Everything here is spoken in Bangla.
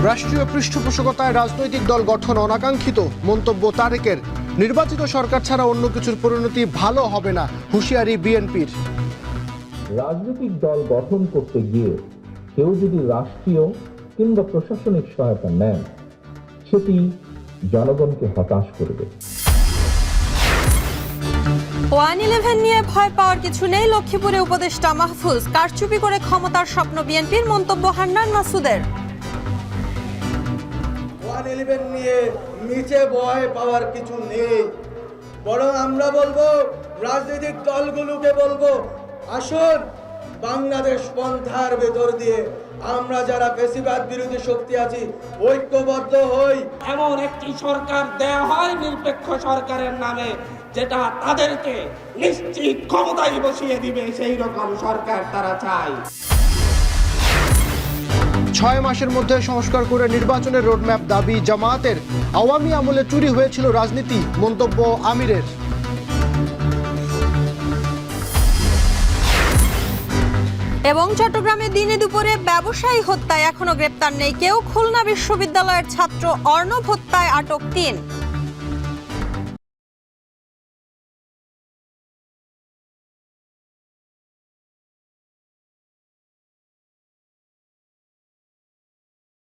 রাষ্ট্রীয় পৃষ্ঠপোষকতায় রাজনৈতিক দল গঠন অনাকাঙ্ক্ষিত, মন্তব্য তারেকের। নির্বাচিত সরকার ছাড়া অন্য কিছুর পরিণতি ভালো হবে না, হুঁশিয়ারি বিএনপির। রাজনৈতিক দল গঠন করতে গিয়ে কেউ যদি রাষ্ট্রীয় কিংবা প্রশাসনিক সহায়তা নেন, সেটি জনগণকে হতাশ করবে। 111 নিয়ে ভয় পাওয়ার কিছু নেই, লক্ষ্মীপুরে উপদেষ্টা মাহফুজ। কারচুপি করে ক্ষমতার স্বপ্ন বিএনপির, মন্তব্য হান্নান মাসুদের। 111 নিয়ে নিচে ভয় পাওয়ার কিছু নেই, বরং আমরা বলবো, রাজনৈতিক দলগুলোকে বলবো, আসুন বাংলাদেশ পন্থার ভেতর দিয়ে আমরা যারা ফ্যাসিবাদ বিরোধী শক্তি আছি ঐক্যবদ্ধ হই। এমন একটি সরকার দেয়া হয় নিরপেক্ষ সরকারের নামে, যেটা তাদেরকে নিশ্চিত ক্ষমতায় বসিয়ে দিবে, সেই রকম সরকার তারা চায়। 6 মাসের মধ্যে সংস্কার করে নির্বাচনের রোডম্যাপ দাবি জামায়াতের। আওয়ামী আমলে চুরি হয়েছিল রাজনীতি, মন্তব্য আমিরের। এবং চট্টগ্রামে দিনে দুপুরে ব্যবসায়ী হত্যায় এখনো গ্রেপ্তার নেই কেউ। খুলনা বিশ্ববিদ্যালয়ের ছাত্র অর্ণব হত্যায় আটক 3।